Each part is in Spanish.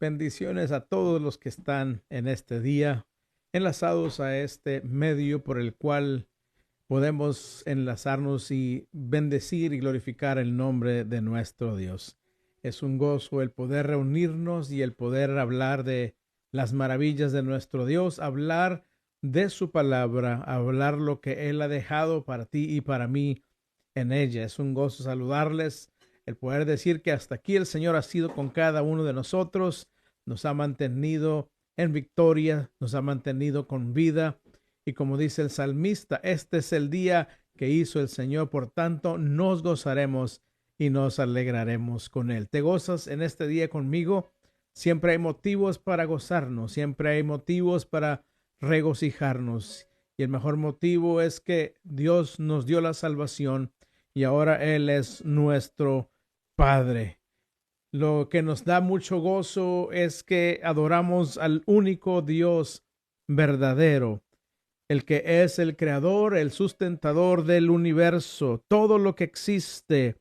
Bendiciones a todos los que están en este día, enlazados a este medio por el cual podemos enlazarnos y bendecir y glorificar el nombre de nuestro Dios. Es un gozo el poder reunirnos y el poder hablar de las maravillas de nuestro Dios, hablar de su palabra, hablar lo que Él ha dejado para ti y para mí en ella. Es un gozo saludarles, el poder decir que hasta aquí el Señor ha sido con cada uno de nosotros, nos ha mantenido en victoria, nos ha mantenido con vida. Y como dice el salmista, este es el día que hizo el Señor, por tanto nos gozaremos y nos alegraremos con Él. ¿Te gozas en este día conmigo? Siempre hay motivos para gozarnos, siempre hay motivos para regocijarnos. Y el mejor motivo es que Dios nos dio la salvación y ahora Él es nuestro Padre. Lo que nos da mucho gozo es que adoramos al único Dios verdadero, el que es el creador, el sustentador del universo, todo lo que existe.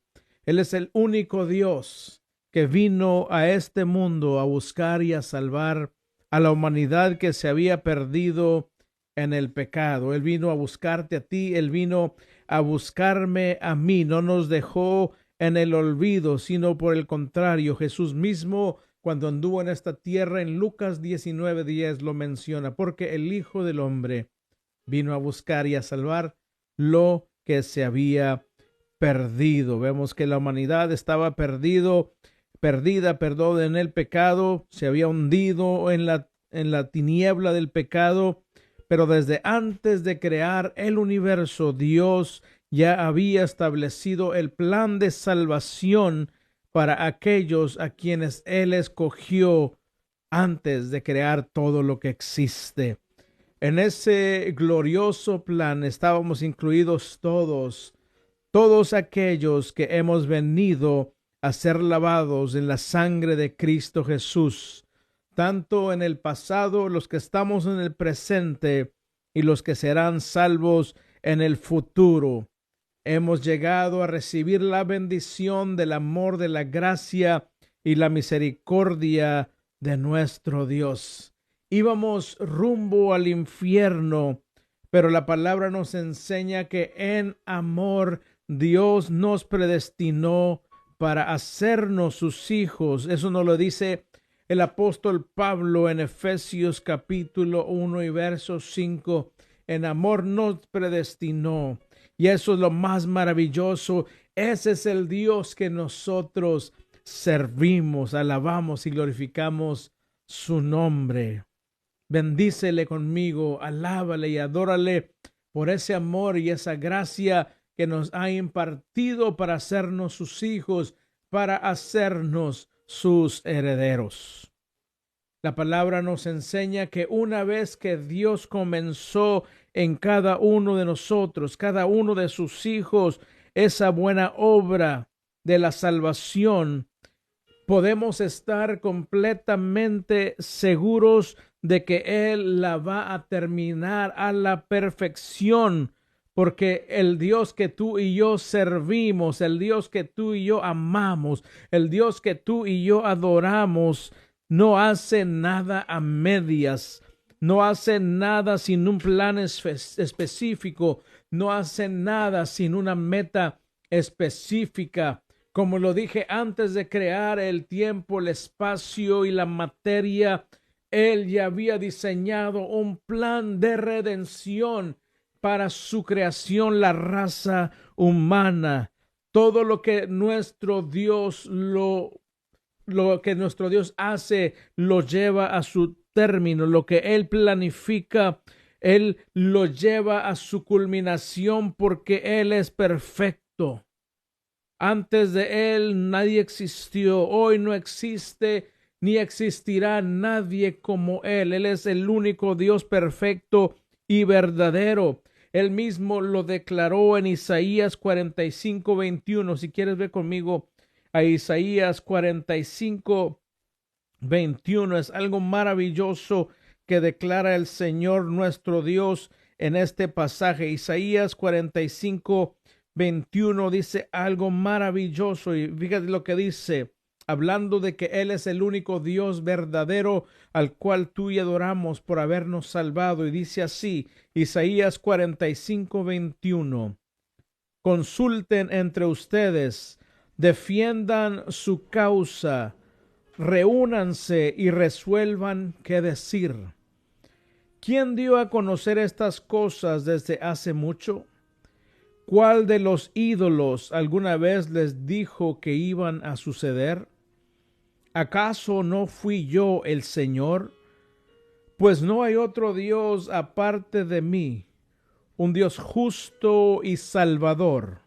Él es el único Dios que vino a este mundo a buscar y a salvar a la humanidad que se había perdido en el pecado. Él vino a buscarte a ti, Él vino a buscarme a mí, no nos dejó en el olvido, sino por el contrario, Jesús mismo, cuando anduvo en esta tierra, en Lucas 19:10 lo menciona, porque el Hijo del Hombre vino a buscar y a salvar lo que se había perdido. Vemos que la humanidad estaba perdida, en el pecado, se había hundido en la tiniebla del pecado, pero desde antes de crear el universo, Dios ya había establecido el plan de salvación para aquellos a quienes Él escogió antes de crear todo lo que existe. En ese glorioso plan estábamos incluidos todos aquellos que hemos venido a ser lavados en la sangre de Cristo Jesús, tanto en el pasado, los que estamos en el presente y los que serán salvos en el futuro. Hemos llegado a recibir la bendición del amor, de la gracia y la misericordia de nuestro Dios. Íbamos rumbo al infierno, pero la palabra nos enseña que en amor Dios nos predestinó para hacernos sus hijos. Eso nos lo dice el apóstol Pablo en Efesios capítulo 1 y verso 5. En amor nos predestinó. Y eso es lo más maravilloso. Ese es el Dios que nosotros servimos, alabamos y glorificamos su nombre. Bendícele conmigo, alábale y adórale por ese amor y esa gracia que nos ha impartido para hacernos sus hijos, para hacernos sus herederos. La palabra nos enseña que una vez que Dios comenzó en cada uno de nosotros, cada uno de sus hijos, esa buena obra de la salvación, podemos estar completamente seguros de que Él la va a terminar a la perfección, porque el Dios que tú y yo servimos, el Dios que tú y yo amamos, el Dios que tú y yo adoramos, no hace nada a medias, no hace nada sin un plan específico, no hace nada sin una meta específica. Como lo dije antes de crear el tiempo, el espacio y la materia, Él ya había diseñado un plan de redención para su creación, la raza humana. Todo lo que nuestro Dios lo que nuestro Dios hace lo lleva a su término. Lo que Él planifica, Él lo lleva a su culminación porque Él es perfecto. Antes de Él nadie existió, hoy no existe ni existirá nadie como Él. Él es el único Dios perfecto y verdadero. Él mismo lo declaró en Isaías 45:21. Si quieres ver conmigo a Isaías 45:21, es algo maravilloso que declara el Señor nuestro Dios en este pasaje. Isaías 45:21 dice algo maravilloso y fíjate lo que dice: hablando de que Él es el único Dios verdadero al cual tú y adoramos por habernos salvado. Y dice así, Isaías 45:21. Consulten entre ustedes, defiendan su causa, reúnanse y resuelvan qué decir. ¿Quién dio a conocer estas cosas desde hace mucho? ¿Cuál de los ídolos alguna vez les dijo que iban a suceder? ¿Acaso no fui yo el Señor? Pues no hay otro Dios aparte de mí, un Dios justo y salvador.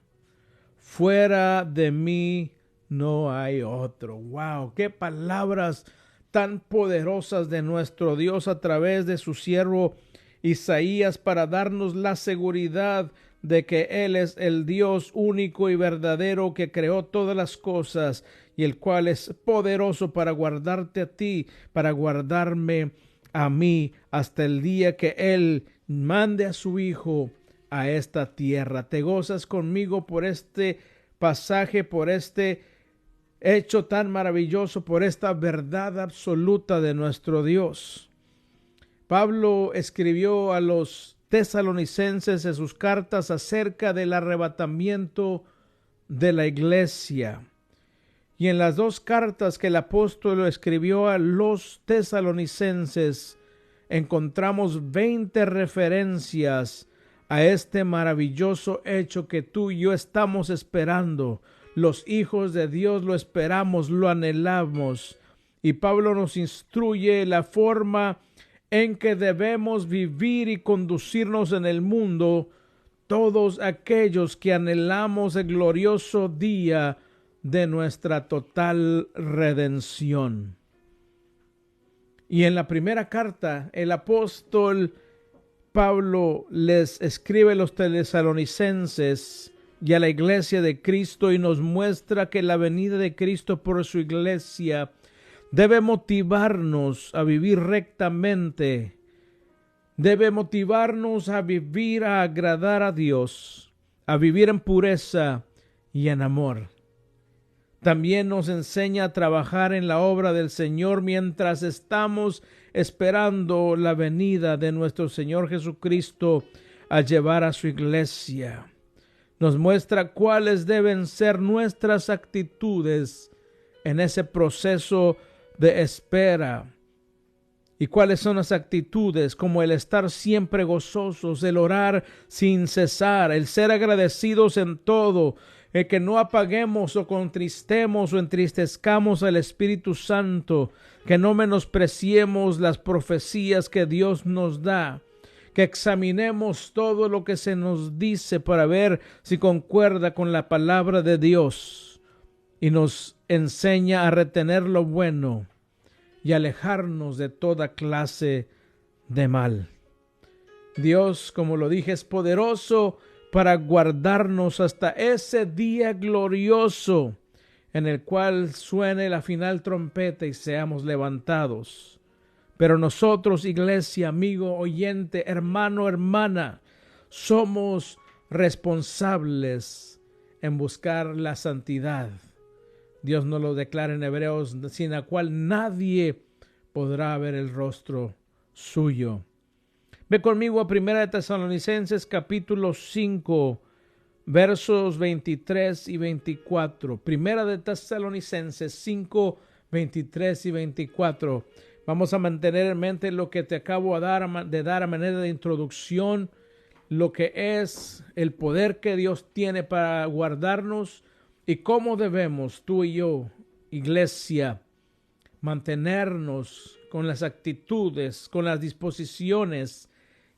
Fuera de mí no hay otro. ¡Wow! ¡Qué palabras tan poderosas de nuestro Dios a través de su siervo Isaías para darnos la seguridad de que Él es el Dios único y verdadero que creó todas las cosas y el cual es poderoso para guardarte a ti, para guardarme a mí hasta el día que Él mande a su Hijo a esta tierra. ¿Te gozas conmigo por este pasaje, por este hecho tan maravilloso, por esta verdad absoluta de nuestro Dios? Pablo escribió a los tesalonicenses en sus cartas acerca del arrebatamiento de la iglesia. Y en las dos cartas que el apóstol escribió a los tesalonicenses, encontramos 20 referencias a este maravilloso hecho que tú y yo estamos esperando. Los hijos de Dios lo esperamos, lo anhelamos. Y Pablo nos instruye la forma en que debemos vivir y conducirnos en el mundo, todos aquellos que anhelamos el glorioso día de nuestra total redención. Y en la primera carta, el apóstol Pablo les escribe a los tesalonicenses y a la iglesia de Cristo y nos muestra que la venida de Cristo por su iglesia debe motivarnos a vivir rectamente, debe motivarnos a vivir, a agradar a Dios, a vivir en pureza y en amor. También nos enseña a trabajar en la obra del Señor mientras estamos esperando la venida de nuestro Señor Jesucristo a llevar a su iglesia. Nos muestra cuáles deben ser nuestras actitudes en ese proceso de espera. ¿Y cuáles son las actitudes? Como el estar siempre gozosos, el orar sin cesar, el ser agradecidos en todo, el que no apaguemos o contristemos o entristezcamos al Espíritu Santo, que no menospreciemos las profecías que Dios nos da, que examinemos todo lo que se nos dice para ver si concuerda con la palabra de Dios y nos enseña a retener lo bueno y alejarnos de toda clase de mal. Dios, como lo dije, es poderoso para guardarnos hasta ese día glorioso en el cual suene la final trompeta y seamos levantados. Pero nosotros, iglesia, amigo, oyente, hermano, hermana, somos responsables en buscar la santidad. Dios nos lo declara en Hebreos, sin la cual nadie podrá ver el rostro suyo. Ve conmigo a 1 Tesalonicenses capítulo 5, versos 23 y 24. 1 Tesalonicenses 5, 23 y 24. Vamos a mantener en mente lo que te acabo de dar a manera de introducción, lo que es el poder que Dios tiene para guardarnos y cómo debemos tú y yo, iglesia, mantenernos con las actitudes, con las disposiciones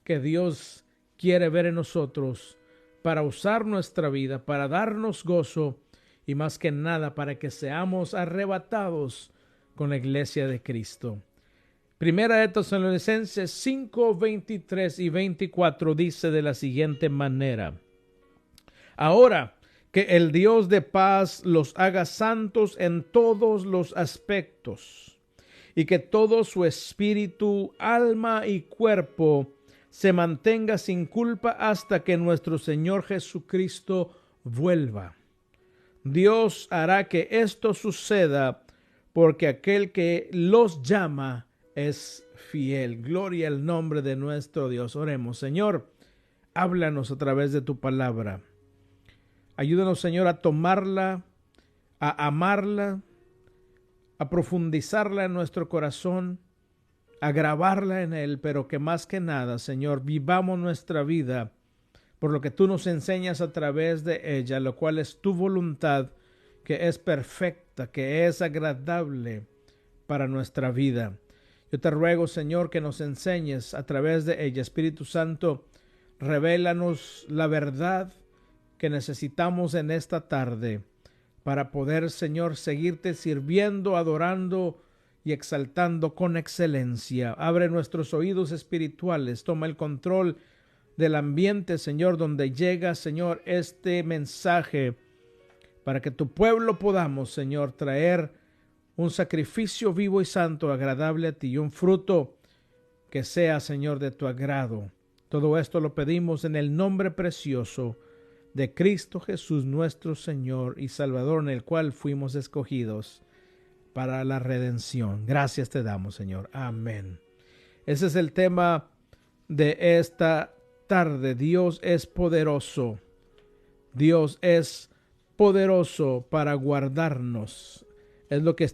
que Dios quiere ver en nosotros para usar nuestra vida, para darnos gozo y más que nada para que seamos arrebatados con la iglesia de Cristo. Primera de Tesalonicenses 5, 23 y 24 dice de la siguiente manera: Ahora que el Dios de paz los haga santos en todos los aspectos, y que todo su espíritu, alma y cuerpo se mantenga sin culpa hasta que nuestro Señor Jesucristo vuelva. Dios hará que esto suceda porque aquel que los llama es fiel. Gloria al nombre de nuestro Dios. Oremos. Señor, háblanos a través de tu palabra. Ayúdanos, Señor, a tomarla, a amarla, a profundizarla en nuestro corazón, a grabarla en él, pero que más que nada, Señor, vivamos nuestra vida por lo que tú nos enseñas a través de ella, lo cual es tu voluntad, que es perfecta, que es agradable para nuestra vida. Yo te ruego, Señor, que nos enseñes a través de ella. Espíritu Santo, revélanos la verdad que necesitamos en esta tarde para poder, Señor, seguirte sirviendo, adorando y exaltando con excelencia. Abre nuestros oídos espirituales, toma el control del ambiente, Señor, donde llega, Señor, este mensaje, para que tu pueblo podamos, Señor, traer un sacrificio vivo y santo, agradable a ti, y un fruto que sea, Señor, de tu agrado. Todo esto lo pedimos en el nombre precioso de Cristo Jesús, nuestro Señor y Salvador, en el cual fuimos escogidos para la redención. Gracias te damos, Señor. Amén. Ese es el tema de esta tarde. Dios es poderoso. Dios es poderoso para guardarnos. Es lo que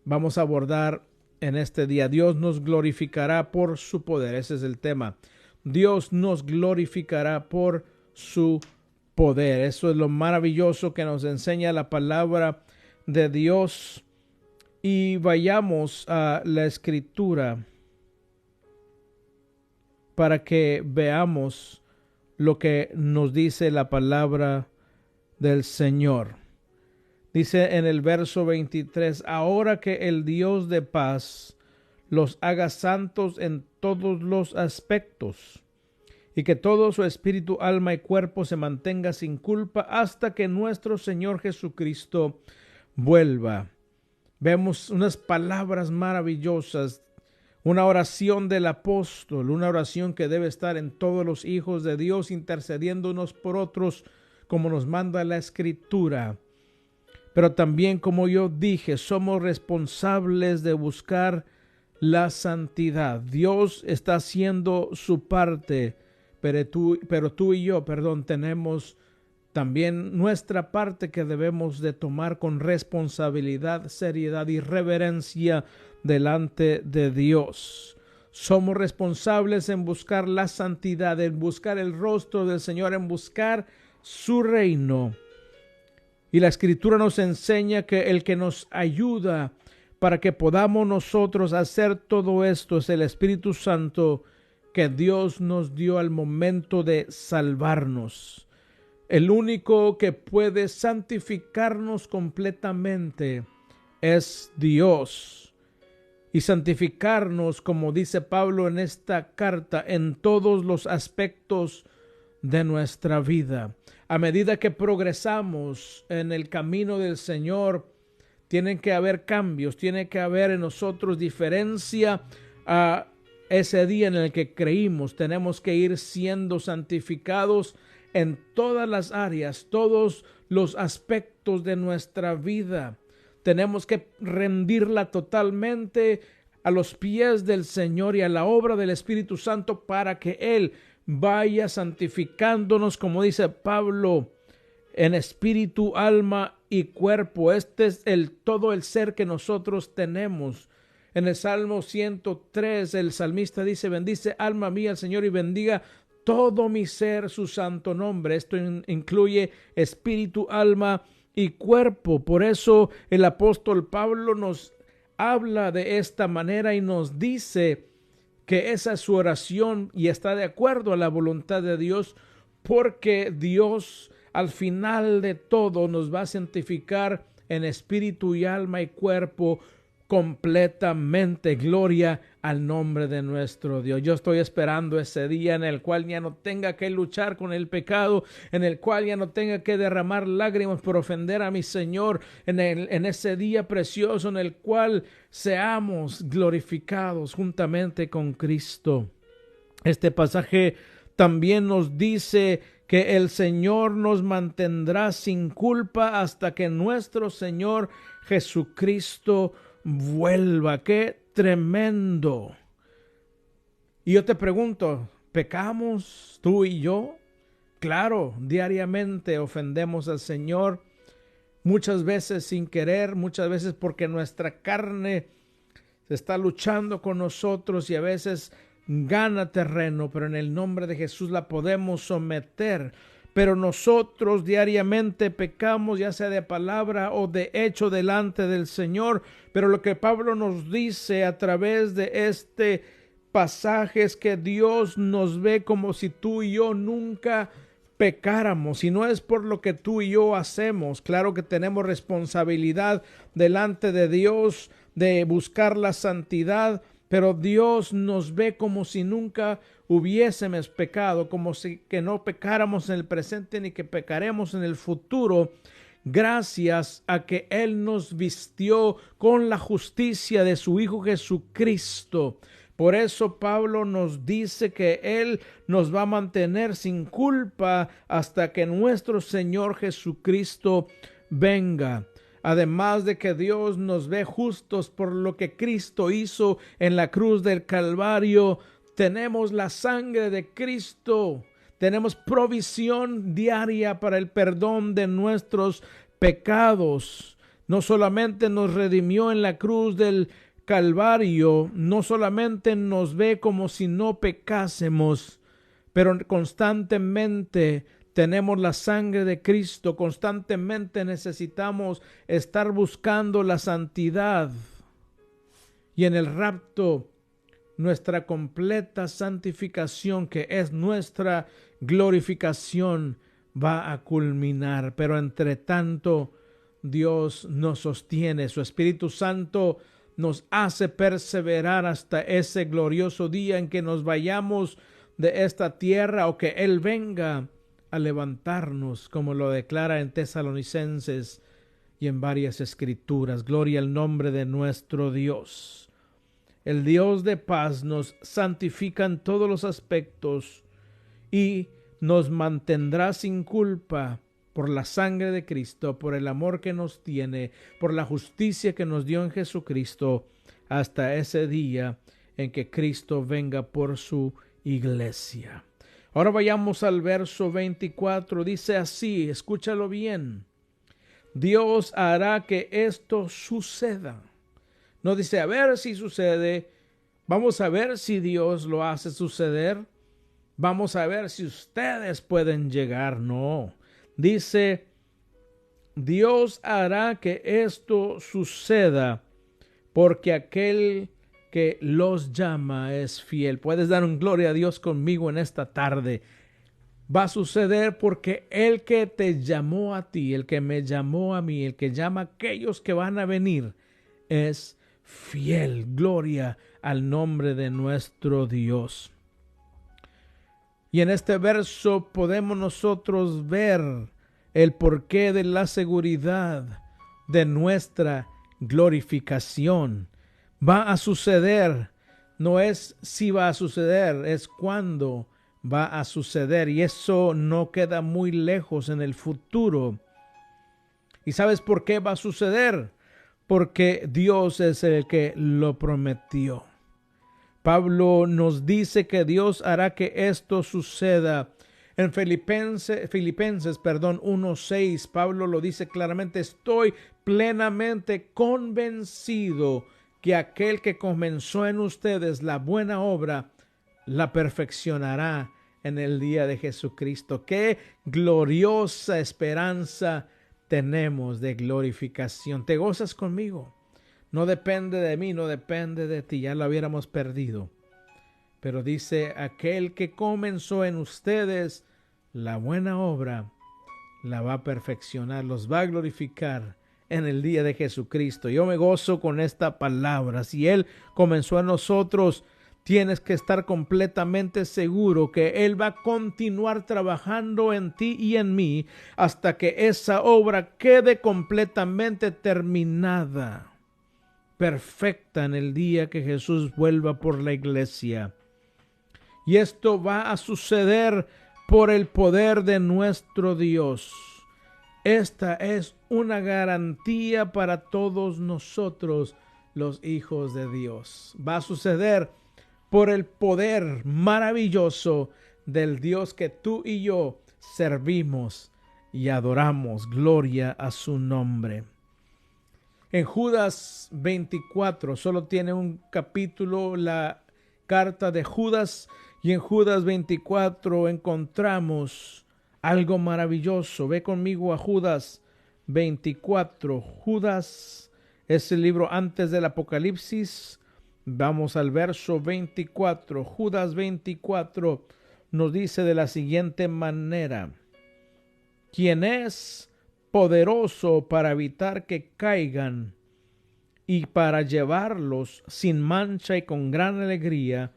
vamos a abordar en este día. Dios nos glorificará por su poder. Ese es el tema. Dios nos glorificará por su poder. Eso es lo maravilloso que nos enseña la palabra de Dios. Y vayamos a la Escritura para que veamos lo que nos dice la palabra del Señor. Dice en el verso 23, ahora que el Dios de paz los haga santos en todos los aspectos, y que todo su espíritu, alma y cuerpo se mantenga sin culpa hasta que nuestro Señor Jesucristo vuelva. Vemos unas palabras maravillosas, una oración del apóstol, una oración que debe estar en todos los hijos de Dios, intercediendo unos por otros, como nos manda la Escritura. Pero también, como yo dije, somos responsables de buscar la santidad. Dios está haciendo su parte, pero tú y yo, tenemos también nuestra parte que debemos de tomar con responsabilidad, seriedad y reverencia delante de Dios. Somos responsables en buscar la santidad, en buscar el rostro del Señor, en buscar su reino. Y la Escritura nos enseña que el que nos ayuda para que podamos nosotros hacer todo esto es el Espíritu Santo que Dios nos dio al momento de salvarnos. El único que puede santificarnos completamente es Dios. Y santificarnos, como dice Pablo en esta carta, en todos los aspectos de nuestra vida. A medida que progresamos en el camino del Señor, tienen que haber cambios, tiene que haber en nosotros diferencia a ese día en el que creímos. Tenemos que ir siendo santificados en todas las áreas, todos los aspectos de nuestra vida. Tenemos que rendirla totalmente a los pies del Señor y a la obra del Espíritu Santo para que Él vaya santificándonos, como dice Pablo, en espíritu, alma y cuerpo. Este es todo el ser que nosotros tenemos. En el Salmo 103, el salmista dice, bendice alma mía al Señor y bendiga todo mi ser su santo nombre. Esto incluye espíritu, alma y cuerpo. Por eso el apóstol Pablo nos habla de esta manera y nos dice que esa es su oración y está de acuerdo a la voluntad de Dios, porque Dios al final de todo nos va a santificar en espíritu y alma y cuerpo completamente. Gloria al nombre de nuestro Dios. Yo estoy esperando ese día en el cual ya no tenga que luchar con el pecado, en el cual ya no tenga que derramar lágrimas por ofender a mi Señor, en ese día precioso en el cual seamos glorificados juntamente con Cristo. Este pasaje también nos dice que el Señor nos mantendrá sin culpa hasta que nuestro Señor Jesucristo vuelva. ¡Qué tremendo! Y yo te pregunto, ¿pecamos tú y yo? Claro, diariamente ofendemos al Señor, muchas veces sin querer, muchas veces porque nuestra carne está luchando con nosotros y a veces gana terreno, pero en el nombre de Jesús la podemos someter. Pero nosotros diariamente pecamos, ya sea de palabra o de hecho delante del Señor. Pero lo que Pablo nos dice a través de este pasaje es que Dios nos ve como si tú y yo nunca pecáramos, y no es por lo que tú y yo hacemos. Claro que tenemos responsabilidad delante de Dios de buscar la santidad, pero Dios nos ve como si nunca hubiésemos pecado, como si que no pecáramos en el presente ni que pecaremos en el futuro, gracias a que Él nos vistió con la justicia de su Hijo Jesucristo. Por eso Pablo nos dice que Él nos va a mantener sin culpa hasta que nuestro Señor Jesucristo venga. Además de que Dios nos ve justos por lo que Cristo hizo en la cruz del Calvario, tenemos la sangre de Cristo. Tenemos provisión diaria para el perdón de nuestros pecados. No solamente nos redimió en la cruz del Calvario, no solamente nos ve como si no pecásemos, pero constantemente tenemos la sangre de Cristo, constantemente necesitamos estar buscando la santidad. Y en el rapto, nuestra completa santificación, que es nuestra glorificación, va a culminar. Pero entre tanto, Dios nos sostiene, su Espíritu Santo nos hace perseverar hasta ese glorioso día en que nos vayamos de esta tierra o que Él venga a levantarnos, como lo declara en Tesalonicenses y en varias escrituras. Gloria al nombre de nuestro Dios. El Dios de paz nos santifica en todos los aspectos y nos mantendrá sin culpa por la sangre de Cristo, por el amor que nos tiene, por la justicia que nos dio en Jesucristo, hasta ese día en que Cristo venga por su iglesia. Ahora vayamos al verso 24. Dice así, escúchalo bien: Dios hará que esto suceda. No dice a ver si sucede, vamos a ver si Dios lo hace suceder, vamos a ver si ustedes pueden llegar. No, dice Dios hará que esto suceda porque aquel que los llama es fiel. Puedes dar un gloria a Dios conmigo en esta tarde. Va a suceder porque el que te llamó a ti, el que me llamó a mí, el que llama a aquellos que van a venir, es fiel. Gloria al nombre de nuestro Dios. Y en este verso podemos nosotros ver el porqué de la seguridad de nuestra glorificación. Va a suceder, no es si va a suceder, es cuándo va a suceder, y eso no queda muy lejos en el futuro. ¿Y sabes por qué va a suceder? Porque Dios es el que lo prometió. Pablo nos dice que Dios hará que esto suceda. En Filipenses 1:6, Pablo lo dice claramente: estoy plenamente convencido que aquel que comenzó en ustedes la buena obra, la perfeccionará en el día de Jesucristo. Qué gloriosa esperanza tenemos de glorificación. ¿Te gozas conmigo? No depende de mí, no depende de ti, ya lo hubiéramos perdido. Pero dice, aquel que comenzó en ustedes la buena obra, la va a perfeccionar, los va a glorificar en el día de Jesucristo. Yo me gozo con esta palabra. Si Él comenzó en nosotros, tienes que estar completamente seguro que Él va a continuar trabajando en ti y en mí hasta que esa obra quede completamente terminada, perfecta en el día que Jesús vuelva por la iglesia. Y esto va a suceder por el poder de nuestro Dios. Esta es una garantía para todos nosotros, los hijos de Dios. Va a suceder por el poder maravilloso del Dios que tú y yo servimos y adoramos. Gloria a su nombre. En Judas 24, solo tiene un capítulo la carta de Judas, y en Judas 24 encontramos algo maravilloso. Ve conmigo a Judas 24. Judas es el libro antes del Apocalipsis. Vamos al verso 24. Judas 24 nos dice de la siguiente manera: quien es poderoso para evitar que caigan y para llevarlos sin mancha y con gran alegría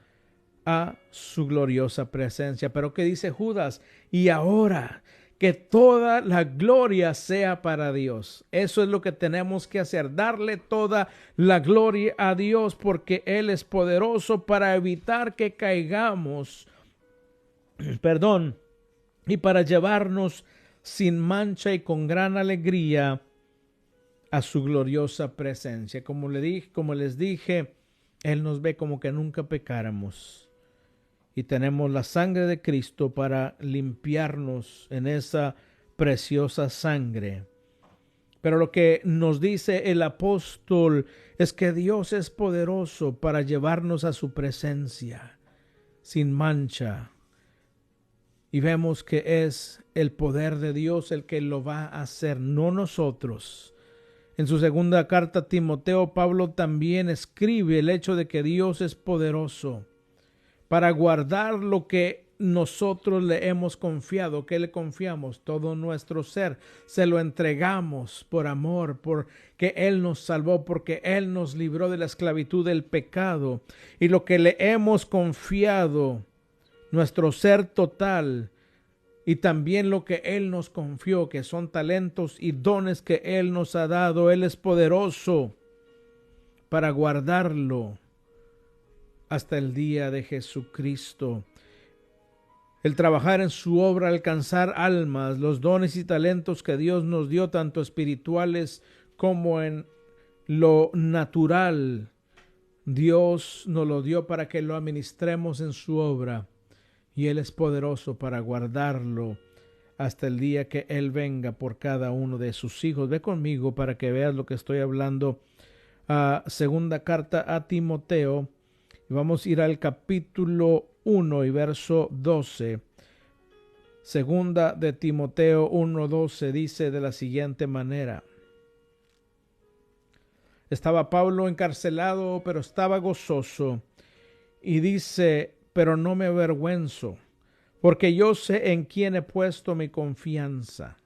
a su gloriosa presencia. Pero ¿qué dice Judas? Y ahora que toda la gloria sea para Dios. Eso es lo que tenemos que hacer, darle toda la gloria a Dios, porque Él es poderoso para evitar que caigamos, y para llevarnos sin mancha y con gran alegría a su gloriosa presencia. Como les dije, Él nos ve como que nunca pecáramos. Y tenemos la sangre de Cristo para limpiarnos en esa preciosa sangre. Pero lo que nos dice el apóstol es que Dios es poderoso para llevarnos a su presencia sin mancha. Y vemos que es el poder de Dios el que lo va a hacer, no nosotros. En su segunda carta a Timoteo, Pablo también escribe el hecho de que Dios es poderoso para guardar lo que nosotros le hemos confiado. ¿Qué le confiamos? Todo nuestro ser. Se lo entregamos por amor, porque Él nos salvó, porque Él nos libró de la esclavitud del pecado. Y lo que le hemos confiado, nuestro ser total, y también lo que Él nos confió, que son talentos y dones que Él nos ha dado. Él es poderoso para guardarlo hasta el día de Jesucristo. El trabajar en su obra, alcanzar almas, los dones y talentos que Dios nos dio, tanto espirituales como en lo natural, Dios nos lo dio para que lo administremos en su obra, y Él es poderoso para guardarlo hasta el día que Él venga por cada uno de sus hijos. Ve conmigo para que veas lo que estoy hablando. Segunda carta a Timoteo. Vamos a ir al capítulo 1 y verso 12. Segunda de Timoteo 1:12 dice de la siguiente manera: estaba Pablo encarcelado, pero estaba gozoso. Y dice: pero no me avergüenzo, porque yo sé en quién he puesto mi confianza.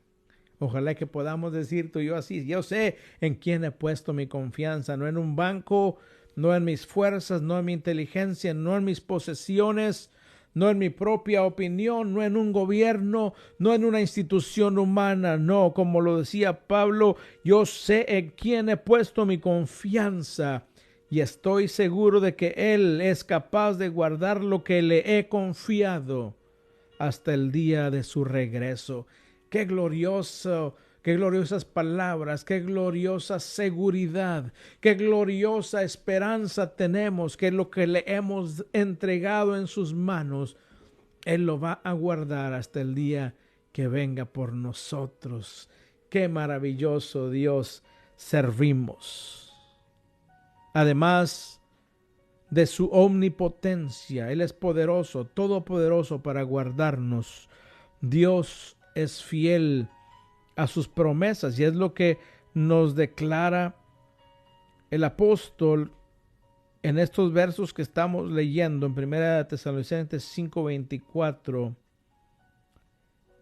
Ojalá que podamos decir tú y yo así: yo sé en quién he puesto mi confianza, no en un banco, no en mis fuerzas, no en mi inteligencia, no en mis posesiones, no en mi propia opinión, no en un gobierno, no en una institución humana. No, como lo decía Pablo, yo sé en quién he puesto mi confianza y estoy seguro de que Él es capaz de guardar lo que le he confiado hasta el día de su regreso. Qué glorioso, qué gloriosas palabras, qué gloriosa seguridad, qué gloriosa esperanza tenemos, que lo que le hemos entregado en sus manos, Él lo va a guardar hasta el día que venga por nosotros. Qué maravilloso Dios servimos. Además de su omnipotencia, Él es poderoso, todopoderoso para guardarnos. Dios es fiel a sus promesas, y es lo que nos declara el apóstol en estos versos que estamos leyendo en 1 Tesalonicenses 5:24.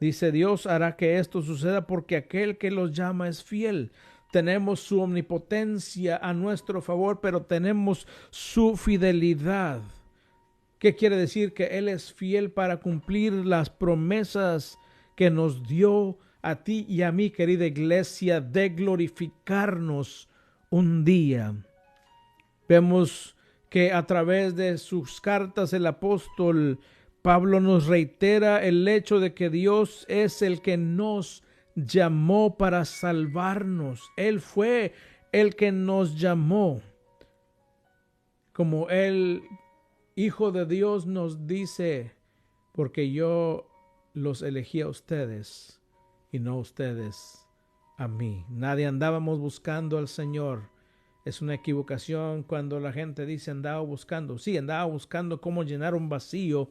Dice: Dios hará que esto suceda porque aquel que los llama es fiel. Tenemos su omnipotencia a nuestro favor, pero tenemos su fidelidad. ¿Qué quiere decir? Que Él es fiel para cumplir las promesas que nos dio a ti y a mí, querida iglesia, de glorificarnos un día. Vemos que a través de sus cartas el apóstol Pablo nos reitera el hecho de que Dios es el que nos llamó para salvarnos. Él fue el que nos llamó. Como el Hijo de Dios nos dice, porque yo los elegí a ustedes y no ustedes a mí. Nadie andábamos buscando al Señor. Es una equivocación cuando la gente dice andaba buscando. Sí, andaba buscando cómo llenar un vacío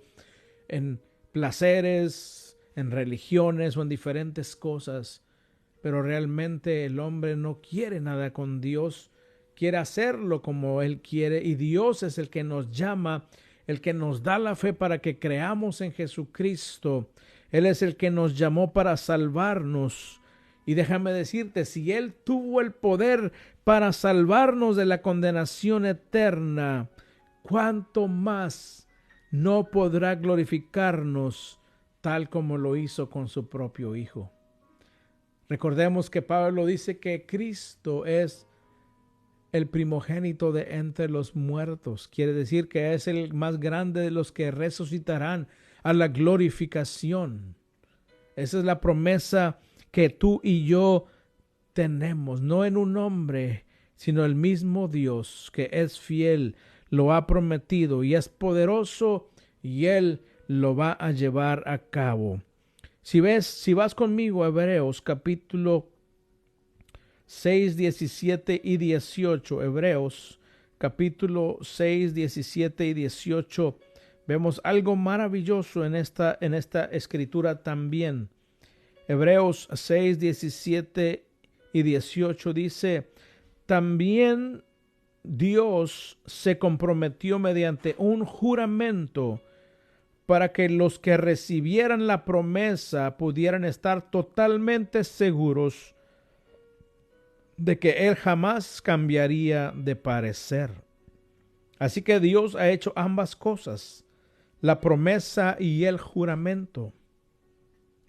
en placeres, en religiones o en diferentes cosas. Pero realmente el hombre no quiere nada con Dios. Quiere hacerlo como Él quiere. Y Dios es el que nos llama, el que nos da la fe para que creamos en Jesucristo. Él es el que nos llamó para salvarnos. Y déjame decirte, si Él tuvo el poder para salvarnos de la condenación eterna, ¿cuánto más no podrá glorificarnos tal como lo hizo con su propio Hijo? Recordemos que Pablo dice que Cristo es el primogénito de entre los muertos. Quiere decir que es el más grande de los que resucitarán a la glorificación. Esa es la promesa que tú y yo tenemos, no en un hombre, sino el mismo Dios que es fiel, lo ha prometido y es poderoso y Él lo va a llevar a cabo. Si vas conmigo a Hebreos capítulo 6, 17 y 18, Hebreos capítulo 6, 17 y 18, vemos algo maravilloso en esta escritura también. Hebreos 6, 17 y 18 dice, también Dios se comprometió mediante un juramento para que los que recibieran la promesa pudieran estar totalmente seguros de que Él jamás cambiaría de parecer. Así que Dios ha hecho ambas cosas, la promesa y el juramento.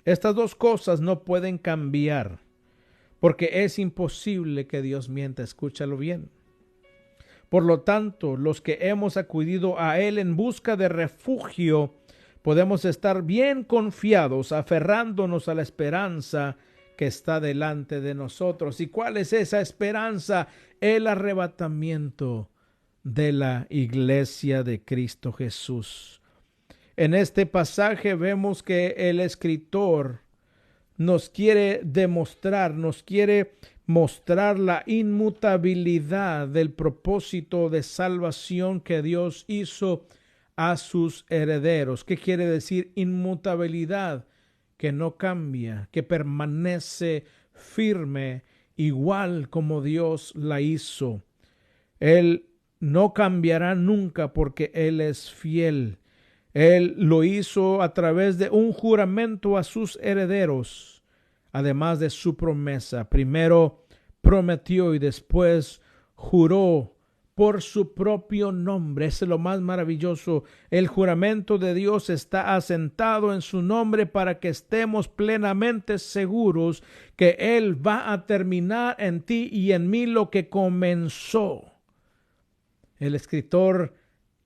Estas dos cosas no pueden cambiar, porque es imposible que Dios mienta. Escúchalo bien. Por lo tanto, los que hemos acudido a Él en busca de refugio, podemos estar bien confiados, aferrándonos a la esperanza que está delante de nosotros. ¿Y cuál es esa esperanza? El arrebatamiento de la iglesia de Cristo Jesús. En este pasaje vemos que el escritor nos quiere mostrar la inmutabilidad del propósito de salvación que Dios hizo a sus herederos. ¿Qué quiere decir inmutabilidad? Que no cambia, que permanece firme, igual como Dios la hizo. Él no cambiará nunca porque Él es fiel. Él lo hizo a través de un juramento a sus herederos, además de su promesa. Primero prometió y después juró por su propio nombre. Eso es lo más maravilloso. El juramento de Dios está asentado en su nombre para que estemos plenamente seguros que Él va a terminar en ti y en mí lo que comenzó. El escritor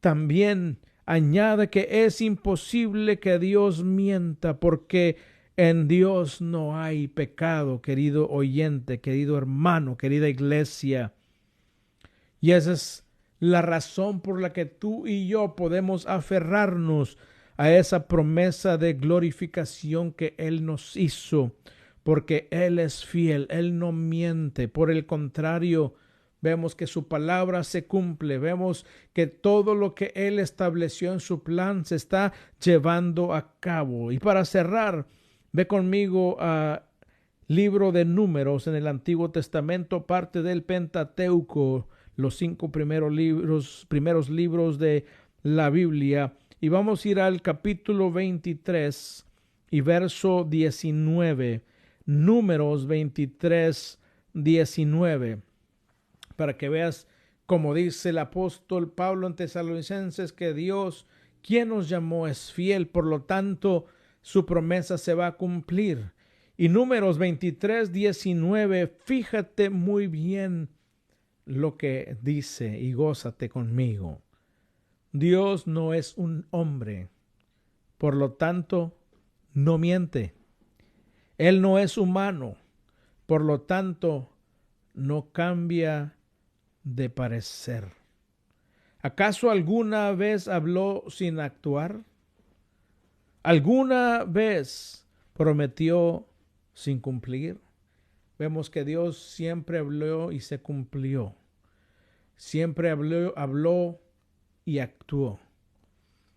también añade que es imposible que Dios mienta, porque en Dios no hay pecado, querido oyente, querido hermano, querida iglesia. Y esa es la razón por la que tú y yo podemos aferrarnos a esa promesa de glorificación que Él nos hizo, porque Él es fiel, Él no miente. Por el contrario, vemos que su palabra se cumple. Vemos que todo lo que Él estableció en su plan se está llevando a cabo. Y para cerrar, ve conmigo a libro de Números en el Antiguo Testamento, parte del Pentateuco, los 5 primeros libros de la Biblia. Y vamos a ir al capítulo 23 y verso 19. Números 23, 19. Para que veas, como dice el apóstol Pablo en Tesalonicenses, que Dios, quien nos llamó, es fiel, por lo tanto, su promesa se va a cumplir. Y Números 23, 19, fíjate muy bien lo que dice y gózate conmigo. Dios no es un hombre, por lo tanto, no miente. Él no es humano, por lo tanto, no cambia de parecer. ¿Acaso alguna vez habló sin actuar? ¿Alguna vez prometió sin cumplir? Vemos que Dios siempre habló y se cumplió. Siempre habló y actuó.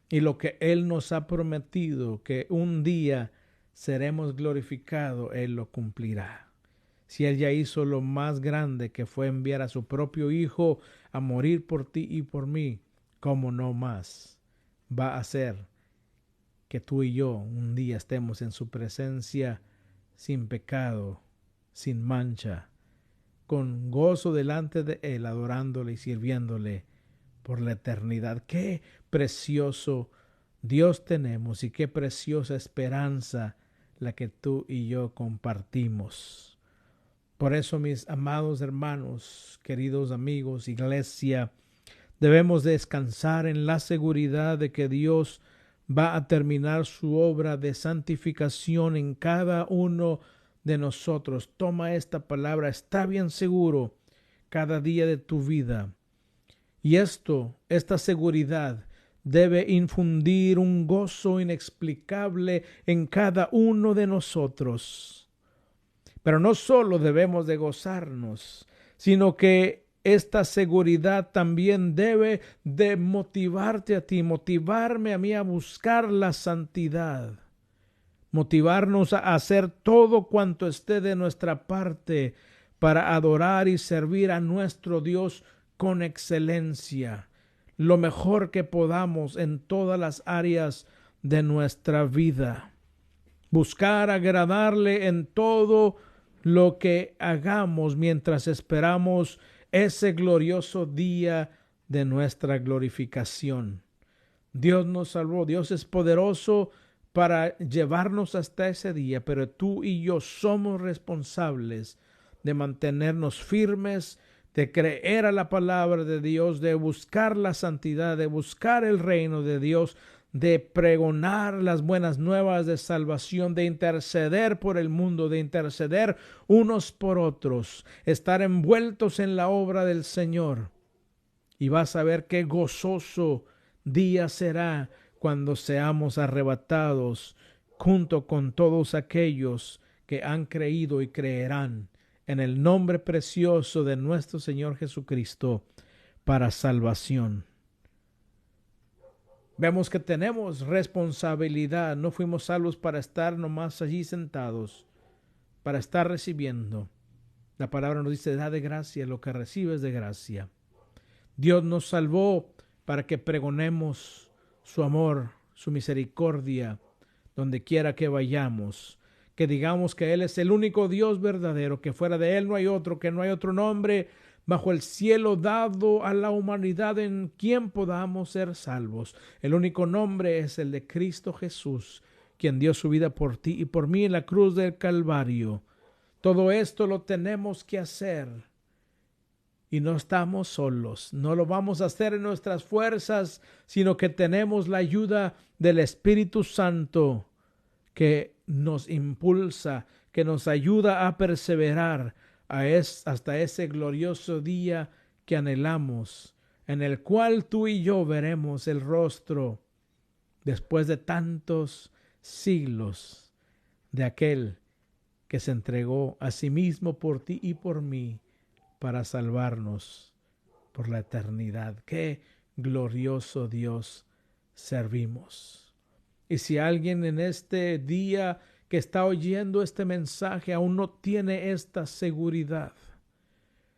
Y lo que Él nos ha prometido, que un día seremos glorificados, Él lo cumplirá. Si Él ya hizo lo más grande, que fue enviar a su propio Hijo a morir por ti y por mí, ¿cómo no más va a hacer que tú y yo un día estemos en su presencia sin pecado, sin mancha, con gozo delante de Él, adorándole y sirviéndole por la eternidad? Qué precioso Dios tenemos y qué preciosa esperanza la que tú y yo compartimos. Por eso, mis amados hermanos, queridos amigos, iglesia, debemos descansar en la seguridad de que Dios va a terminar su obra de santificación en cada uno de nosotros. Toma esta palabra, está bien seguro cada día de tu vida. Y esta seguridad debe infundir un gozo inexplicable en cada uno de nosotros. Pero no solo debemos de gozarnos, sino que esta seguridad también debe de motivarte a ti, motivarme a mí a buscar la santidad, motivarnos a hacer todo cuanto esté de nuestra parte para adorar y servir a nuestro Dios con excelencia, lo mejor que podamos en todas las áreas de nuestra vida. Buscar agradarle en todo lo que hagamos mientras esperamos ese glorioso día de nuestra glorificación. Dios nos salvó, Dios es poderoso para llevarnos hasta ese día, pero tú y yo somos responsables de mantenernos firmes, de creer a la palabra de Dios, de buscar la santidad, de buscar el reino de Dios, de pregonar las buenas nuevas de salvación, de interceder por el mundo, de interceder unos por otros, estar envueltos en la obra del Señor. Y vas a ver qué gozoso día será cuando seamos arrebatados junto con todos aquellos que han creído y creerán en el nombre precioso de nuestro Señor Jesucristo para salvación. Vemos que tenemos responsabilidad. No fuimos salvos para estar nomás allí sentados, para estar recibiendo. La palabra nos dice, da de gracia lo que recibes de gracia. Dios nos salvó para que pregonemos su amor, su misericordia, donde quiera que vayamos. Que digamos que Él es el único Dios verdadero, que fuera de Él no hay otro, que no hay otro nombre bajo el cielo dado a la humanidad en quien podamos ser salvos. El único nombre es el de Cristo Jesús, quien dio su vida por ti y por mí en la cruz del Calvario. Todo esto lo tenemos que hacer. Y no estamos solos, no lo vamos a hacer en nuestras fuerzas, sino que tenemos la ayuda del Espíritu Santo que nos impulsa, que nos ayuda a perseverar hasta ese glorioso día que anhelamos, en el cual tú y yo veremos el rostro después de tantos siglos de aquel que se entregó a sí mismo por ti y por mí para salvarnos por la eternidad. ¡Qué glorioso Dios servimos! Y si alguien en este día que está oyendo este mensaje aún no tiene esta seguridad,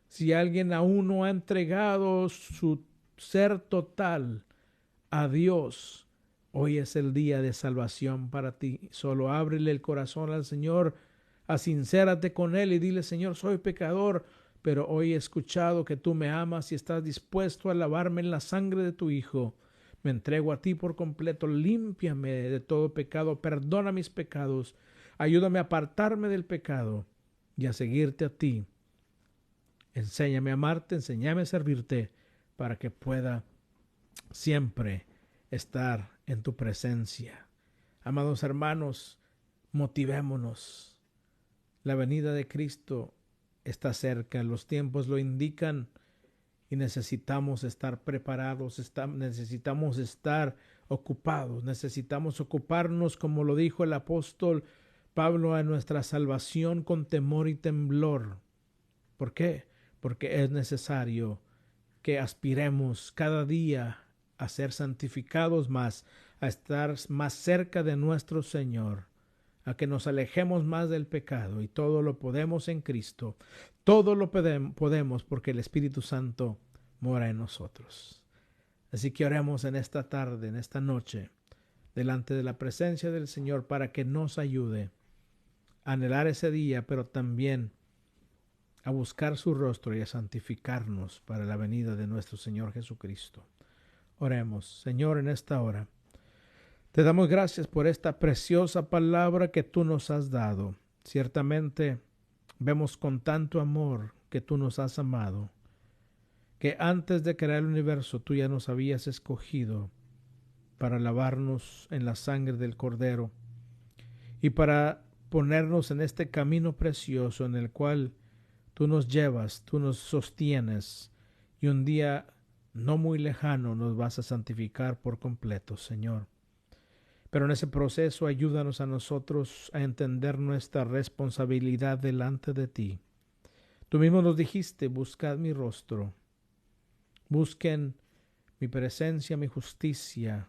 si alguien aún no ha entregado su ser total a Dios, hoy es el día de salvación para ti. Solo ábrele el corazón al Señor, asincérate con Él y dile, Señor, soy pecador, pero hoy he escuchado que tú me amas y estás dispuesto a lavarme en la sangre de tu Hijo. Me entrego a ti por completo, límpiame de todo pecado, perdona mis pecados, ayúdame a apartarme del pecado y a seguirte a ti. Enséñame a amarte, enséñame a servirte para que pueda siempre estar en tu presencia. Amados hermanos, motivémonos La venida de Cristo está cerca, los tiempos lo indican y necesitamos estar preparados, necesitamos estar ocupados, necesitamos ocuparnos, como lo dijo el apóstol Pablo, a nuestra salvación con temor y temblor. ¿Por qué? Porque es necesario que aspiremos cada día a ser santificados más, a estar más cerca de nuestro Señor, a que nos alejemos más del pecado, y todo lo podemos en Cristo. Todo lo podemos porque el Espíritu Santo mora en nosotros. Así que oremos en esta tarde, en esta noche, delante de la presencia del Señor, para que nos ayude a anhelar ese día, pero también a buscar su rostro y a santificarnos para la venida de nuestro Señor Jesucristo. Oremos. Señor, en esta hora te damos gracias por esta preciosa palabra que tú nos has dado. Ciertamente vemos con tanto amor que tú nos has amado, que antes de crear el universo tú ya nos habías escogido para lavarnos en la sangre del Cordero y para ponernos en este camino precioso en el cual tú nos llevas, tú nos sostienes, y un día no muy lejano nos vas a santificar por completo, Señor. Pero en ese proceso ayúdanos a nosotros a entender nuestra responsabilidad delante de ti. Tú mismo nos dijiste, buscad mi rostro, busquen mi presencia, mi justicia.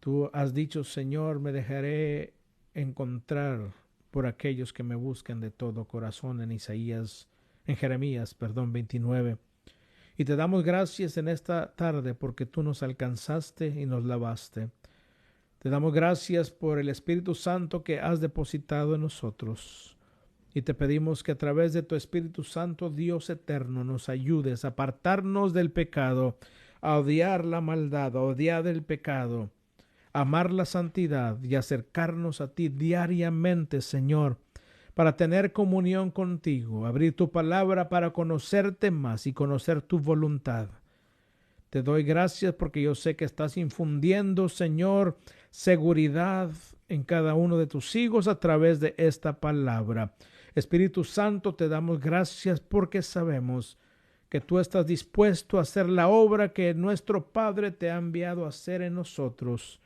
Tú has dicho, Señor, me dejaré encontrar por aquellos que me buscan de todo corazón, en Jeremías 29. Y te damos gracias en esta tarde porque tú nos alcanzaste y nos lavaste. Te damos gracias por el Espíritu Santo que has depositado en nosotros. Y te pedimos que a través de tu Espíritu Santo, Dios eterno, nos ayudes a apartarnos del pecado, a odiar la maldad, a odiar el pecado, a amar la santidad y acercarnos a ti diariamente, Señor, para tener comunión contigo, abrir tu palabra para conocerte más y conocer tu voluntad. Te doy gracias porque yo sé que estás infundiendo, Señor, seguridad en cada uno de tus hijos a través de esta palabra. Espíritu Santo, te damos gracias porque sabemos que tú estás dispuesto a hacer la obra que nuestro Padre te ha enviado a hacer en nosotros.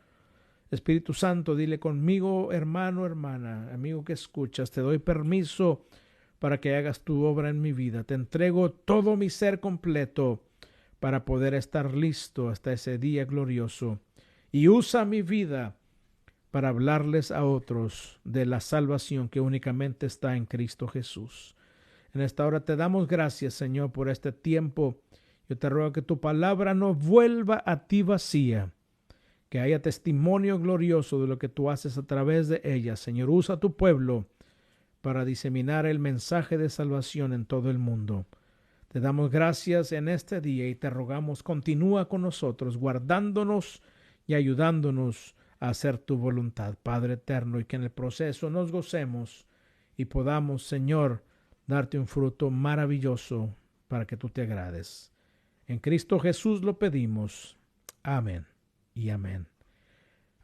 Espíritu Santo, dile conmigo, hermano, hermana, amigo que escuchas, te doy permiso para que hagas tu obra en mi vida. Te entrego todo mi ser completo para poder estar listo hasta ese día glorioso. Y usa mi vida para hablarles a otros de la salvación que únicamente está en Cristo Jesús. En esta hora te damos gracias, Señor, por este tiempo. Yo te ruego que tu palabra no vuelva a ti vacía, que haya testimonio glorioso de lo que tú haces a través de ella. Señor, usa tu pueblo para diseminar el mensaje de salvación en todo el mundo. Te damos gracias en este día y te rogamos, continúa con nosotros, guardándonos y ayudándonos a hacer tu voluntad, Padre eterno, y que en el proceso nos gocemos y podamos, Señor, darte un fruto maravilloso para que tú te agrades. En Cristo Jesús lo pedimos. Amén y amén.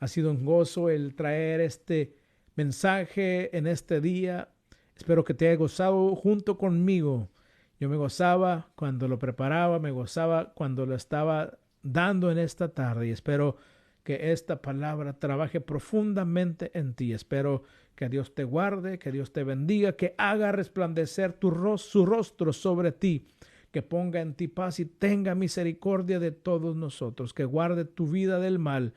Ha sido un gozo el traer este mensaje en este día. Espero que te haya gozado junto conmigo. Yo me gozaba cuando lo preparaba, me gozaba cuando lo estaba dando en esta tarde, y espero que esta palabra trabaje profundamente en ti. Espero que Dios te guarde, que Dios te bendiga, que haga resplandecer su rostro sobre ti, que ponga en ti paz y tenga misericordia de todos nosotros, que guarde tu vida del mal,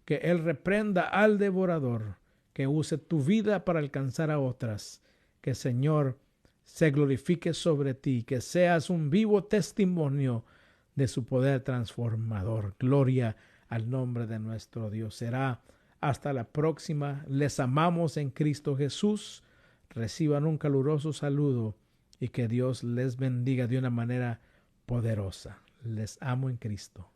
que Él reprenda al devorador, que use tu vida para alcanzar a otras, que Señor se glorifique sobre ti, que seas un vivo testimonio de su poder transformador. Gloria al nombre de nuestro Dios. Será hasta la próxima. Les amamos en Cristo Jesús. Reciban un caluroso saludo y que Dios les bendiga de una manera poderosa. Les amo en Cristo.